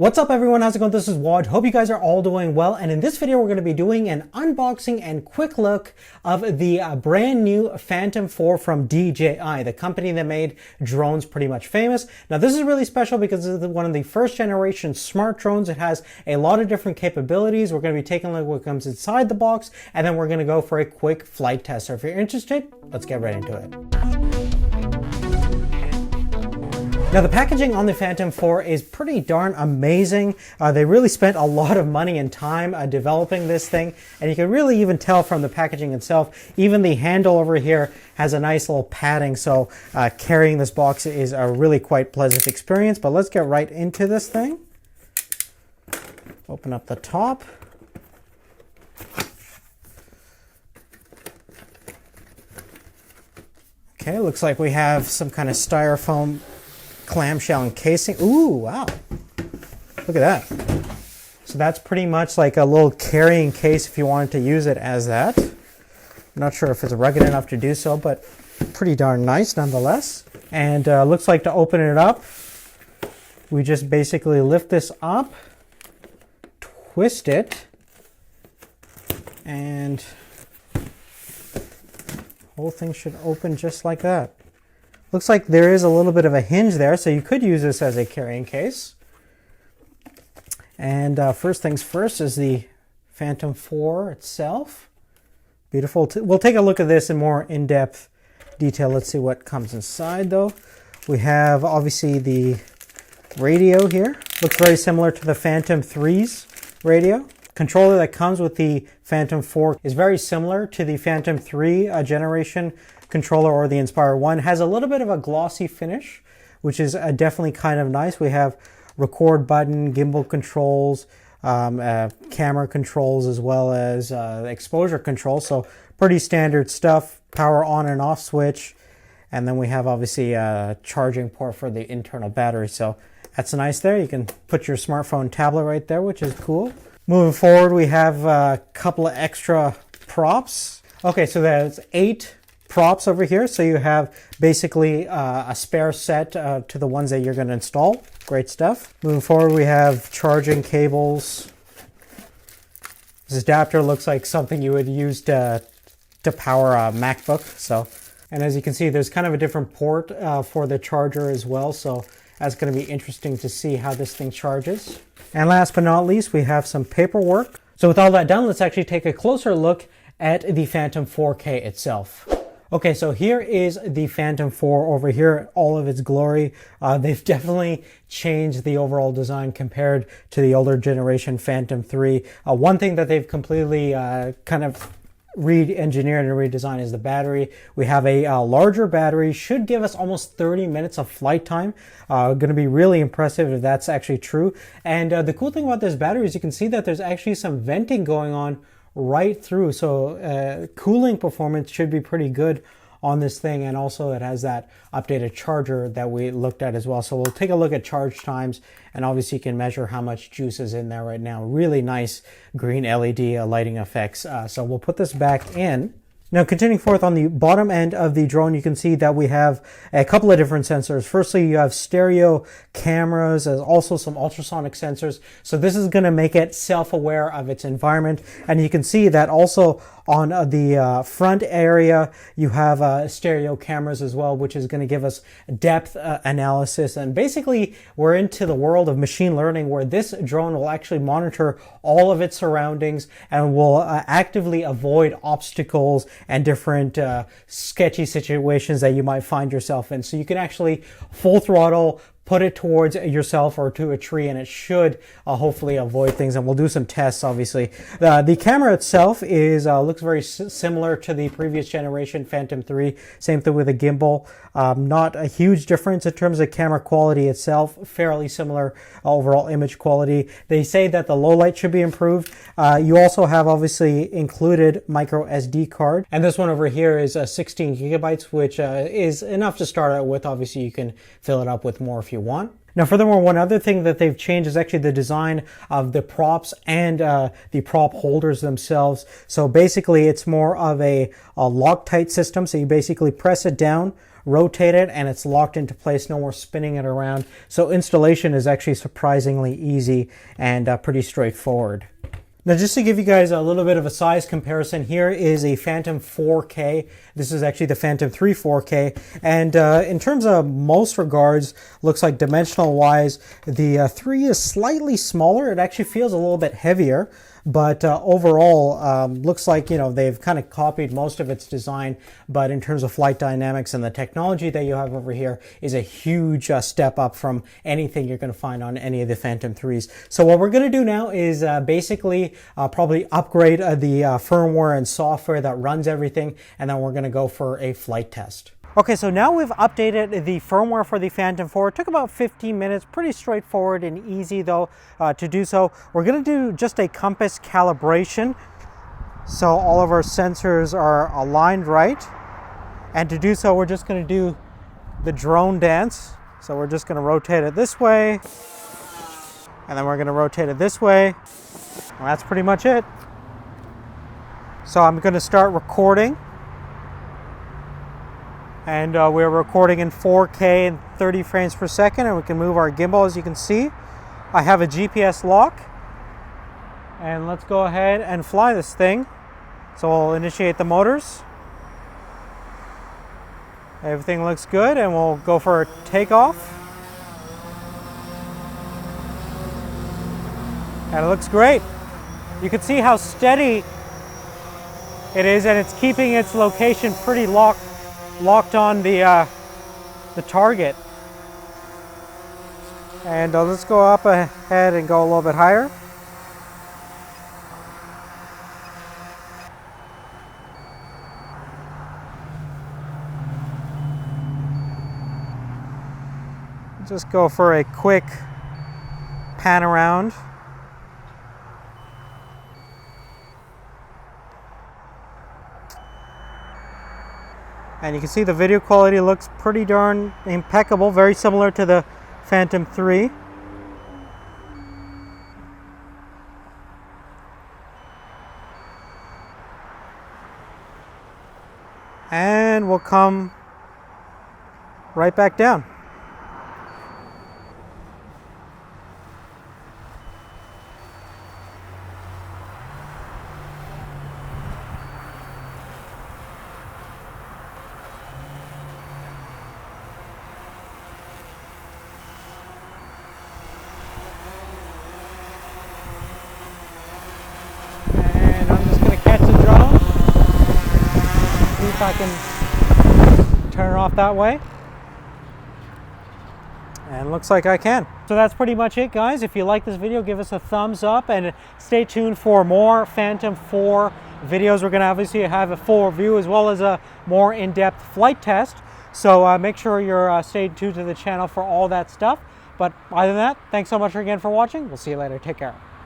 What's up everyone, how's it going? This is Wad. Hope you guys are all doing well, and in this video we're going to be doing an unboxing and quick look of the brand new Phantom 4 from DJI, the company that made drones pretty much famous. Now this is really special because it's one of the first generation smart drones. It has a lot of different capabilities. We're going to be taking a look at what comes inside the box, and then we're going to go for a quick flight test. So if you're interested, let's get right into it. Now the packaging on the Phantom 4 is pretty darn amazing. They really spent a lot of money and time developing this thing, and you can really even tell from the packaging itself. Even the handle over here has a nice little padding, so carrying this box is a really quite pleasant experience. But let's get right into this thing. Open up the top. Okay, looks like we have some kind of styrofoam clamshell encasing. Ooh, wow. Look at that. So that's pretty much like a little carrying case if you wanted to use it as that. I'm not sure if it's rugged enough to do so, but pretty darn nice nonetheless. And looks like to open it up, we just basically lift this up, twist it, and the whole thing should open just like that. Looks like there is a little bit of a hinge there, so you could use this as a carrying case. And first things first is the Phantom 4 itself. Beautiful. We'll take a look at this in more in-depth detail. Let's see what comes inside though. We have obviously the radio here. Looks very similar to the Phantom 3's radio. Controller that comes with the Phantom 4 is very similar to the Phantom 3 generation controller or the Inspire 1. Has a little bit of a glossy finish, which is definitely kind of nice. We have record button, gimbal controls, camera controls, as well as exposure control. So pretty standard stuff. Power on and off switch. And then we have obviously a charging port for the internal battery. So that's nice there. You can put your smartphone tablet right there, which is cool. Moving forward, we have a couple of extra props. Okay, so there's 8 props over here. So you have basically a spare set to the ones that you're going to install. Great stuff. Moving forward, we have charging cables. This adapter looks like something you would use to power a MacBook. So, and as you can see, there's kind of a different port for the charger as well. So that's going to be interesting to see how this thing charges. And last but not least, we have some paperwork. So with all that done, let's actually take a closer look at the Phantom 4K itself. Okay, so here is the Phantom 4 over here, all of its glory. They've definitely changed the overall design compared to the older generation Phantom 3. One thing that they've completely kind of re-engineered and redesigned is the battery. We have a larger battery, should give us almost 30 minutes of flight time. Going to be really impressive if that's actually true. And the cool thing about this battery is you can see that there's actually some venting going on right through, so cooling performance should be pretty good on this thing, and also it has that updated charger that we looked at as well. So we'll take a look at charge times, and obviously you can measure how much juice is in there right now. Really nice green LED lighting effects. So we'll put this back in. Now, continuing forth on the bottom end of the drone, you can see that we have a couple of different sensors. Firstly, you have stereo cameras, as also some ultrasonic sensors. So this is going to make it self-aware of its environment. And you can see that also on the front area, you have stereo cameras as well, which is going to give us depth analysis. And basically, we're into the world of machine learning, where this drone will actually monitor all of its surroundings and will actively avoid obstacles and different sketchy situations that you might find yourself in. So you can actually full throttle, put it towards yourself or to a tree, and it should hopefully avoid things. And we'll do some tests, obviously. The camera itself is looks very similar to the previous generation Phantom 3. Same thing with the gimbal. Not a huge difference in terms of camera quality itself. Fairly similar overall image quality. They say that the low light should be improved. You also have obviously included micro SD card. And this one over here is 16 gigabytes, which is enough to start out with. Obviously, you can fill it up with more if you want. Now, furthermore, one other thing that they've changed is actually the design of the props and the prop holders themselves. So basically, it's more of a Loctite system. So you basically press it down, rotate it and it's locked into place, no more spinning it around. So installation is actually surprisingly easy and pretty straightforward. Now, just to give you guys a little bit of a size comparison, here is a Phantom 4K. This is actually the Phantom 3 4K. And in terms of most regards, looks like dimensional wise, the 3 is slightly smaller. It actually feels a little bit heavier. But overall, looks like, you know, they've kind of copied most of its design. But in terms of flight dynamics and the technology that you have over here is a huge step up from anything you're going to find on any of the Phantom 3s. So what we're going to do now is basically probably upgrade the firmware and software that runs everything. And then we're going to go for a flight test. Okay, so now we've updated the firmware for the Phantom 4. It took about 15 minutes, pretty straightforward and easy though to do so. We're gonna do just a compass calibration. So all of our sensors are aligned right. And to do so, we're just gonna do the drone dance. So we're just gonna rotate it this way. And then we're gonna rotate it this way. And that's pretty much it. So I'm gonna start recording. And we're recording in 4K and 30 frames per second, and we can move our gimbal as you can see. I have a GPS lock, and let's go ahead and fly this thing. So we'll initiate the motors. Everything looks good, and we'll go for a takeoff. And it looks great. You can see how steady it is, and it's keeping its location pretty locked on the target. And let's go up ahead and go a little bit higher. Just go for a quick pan around. And you can see the video quality looks pretty darn impeccable, very similar to the Phantom 3. And we'll come right back down. If I can turn it off that way. And looks like I can. So that's pretty much it, guys. If you like this video, give us a thumbs up and stay tuned for more Phantom 4 videos. We're going to obviously have a full review as well as a more in-depth flight test. So make sure you're staying tuned to the channel for all that stuff. But other than that, thanks so much again for watching. We'll see you later. Take care.